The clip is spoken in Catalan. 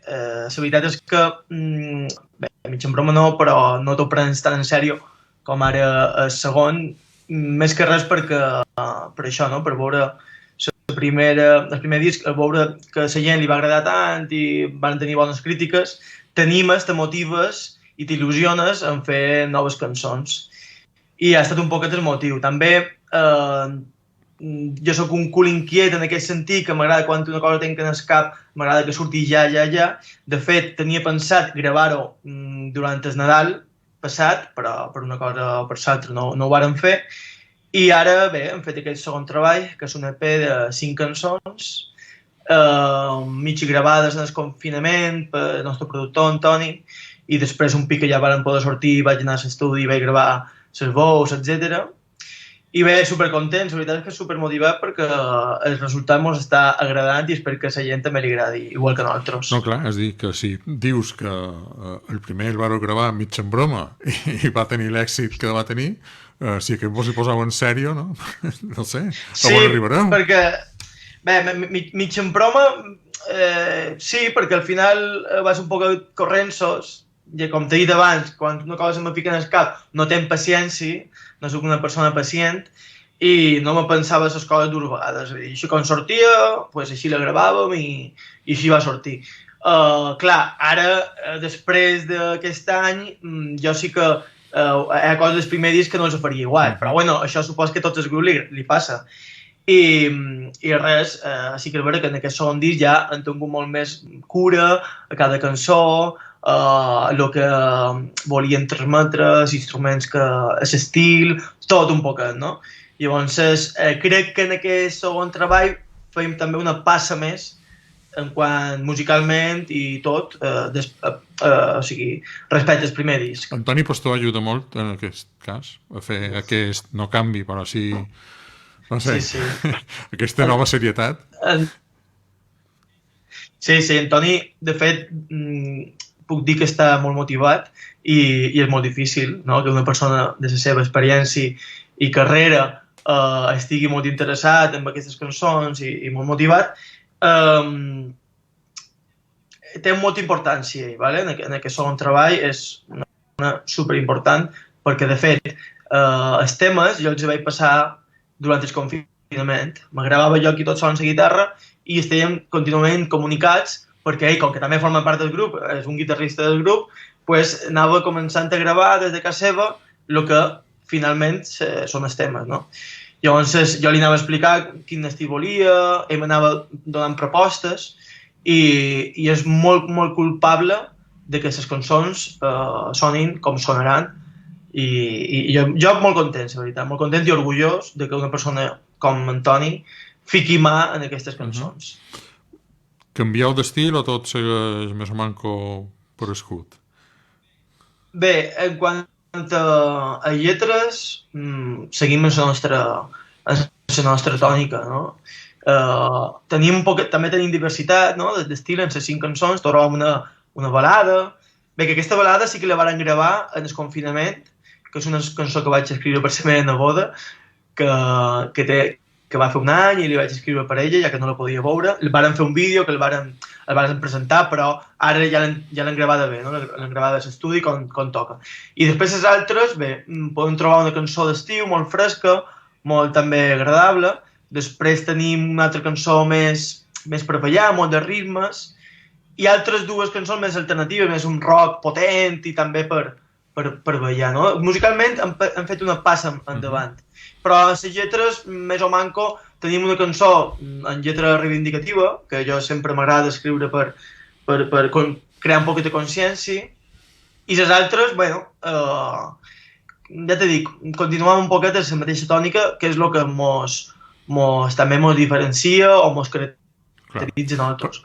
la veritat és que, bé, mig en broma no, però no t'ho prens tan en sèrio com ara el segon, més que res per això, no? Per veure el primer disc, a veure que a la gent li va agradar tant i van tenir bones crítiques, t'animes, te motives i t'il·lusiones en fer noves cançons. I ha estat un poquet el motiu. També jo sóc un cul inquiet en aquest sentit, que m'agrada quan una cosa tenc en el cap, m'agrada que surti ja. De fet, tenia pensat gravar-ho durant el Nadal passat, però per una cosa o per l'altra no ho vàrem fer. I ara, bé, hem fet aquest segon treball, que és un EP de 5 cançons, mig gravades en el confinament pel nostre productor, en Toni, i després un pic que ja varen poder sortir, vaig anar a l'estudi, vaig gravar les veus, etc. I bé, supercontents, la veritat és que supermotivat perquè el resultat ens està agradant i espero que a la gent també li agradi, igual que a nosaltres. No, clar, és a dir, que si dius que el primer el vau gravar mig en broma i va tenir l'èxit que va tenir, si aquest vos hi poseu en sèrio, no? No sé, a on arribareu? Sí, perquè, bé, mig en broma, sí, perquè al final va ser un poc correnços, i com t'he dit abans, quan una cosa me fica en el cap, no tenc paciència, no soc una persona pacient, i no me pensava les coses dues vegades. Així com sortia, pues així la gravàvem i així va sortir. Clar, ara, després d'aquest any, jo sí que hi ha coses del primer disc que no els faria igual, però bueno, això supos que a tots els grups li passa. I res, sí que és veritat que en aquest segon disc ja han tingut molt més cura a cada cançó, el que volien transmetre, els instruments, l'estil, tot un poquet, no? Llavors, crec que en aquest segon treball fèiem també una passa més en quant musicalment i tot, o sigui, respecte al primer disc. Antoni Pastor ajuda molt en aquest cas, a fer aquest no canvi, però sí, no sé, sí. Aquesta nova serietat. Sí, Antoni, de fet, puc dir que està molt motivat i és molt difícil, no? Que una persona de la seva experiència i carrera estigui molt interessat en aquestes cançons i molt motivat. Té molta importància, ¿vale? En aquest segon treball és una superimportant perquè, de fet, els temes jo els vaig passar durant el confinament. M'agradava jo aquí tot sol en la guitarra i estàvem contínuament comunicats perquè ell, com que també forma part del grup, és un guitarrista del grup, pues anava començant a gravar des de casa seva el que finalment són els temes, no? Llavors jo li anava a explicar quin estil volia, ell m'anava donant propostes i és molt, molt culpable de que les cançons sonin com sonaran i jo molt content, la veritat, molt content i orgullós de que una persona com Antoni fiqui mà en aquestes cançons. Canvieu d'estil o tot segueix més o manco per escut? Bé, en quant a lletres, seguim en la nostra tònica, no? També tenim diversitat, no? D'estil en les 5 cançons, trobàvem una balada. Bé, que aquesta balada sí que la varen gravar en el confinament, que és una cançó que vaig escriure per la meva neboda, que va fer un any i li vaig escriure per ella, ja que no la podia veure. El varen fer un vídeo que el varen presentar, però ara ja l'han gravada bé, no? L'han gravada a l'estudi com toca. I després les altres, bé, podem trobar una cançó d'estiu molt fresca, molt també agradable. Després tenim una altra cançó més per ballar, molt de ritmes, i altres 2 cançons més alternatives, més un rock potent i també per ballar, no? Musicalment hem fet una passa endavant. Però a les lletres, més o manco, tenim una cançó en lletra reivindicativa, que jo sempre m'agrada escriure per crear un poc de consciència, i les altres, bueno, ja t'he dit, continuem un poquet en la mateixa tònica, que és el que també ens diferencia o ens caracteritza a nosaltres.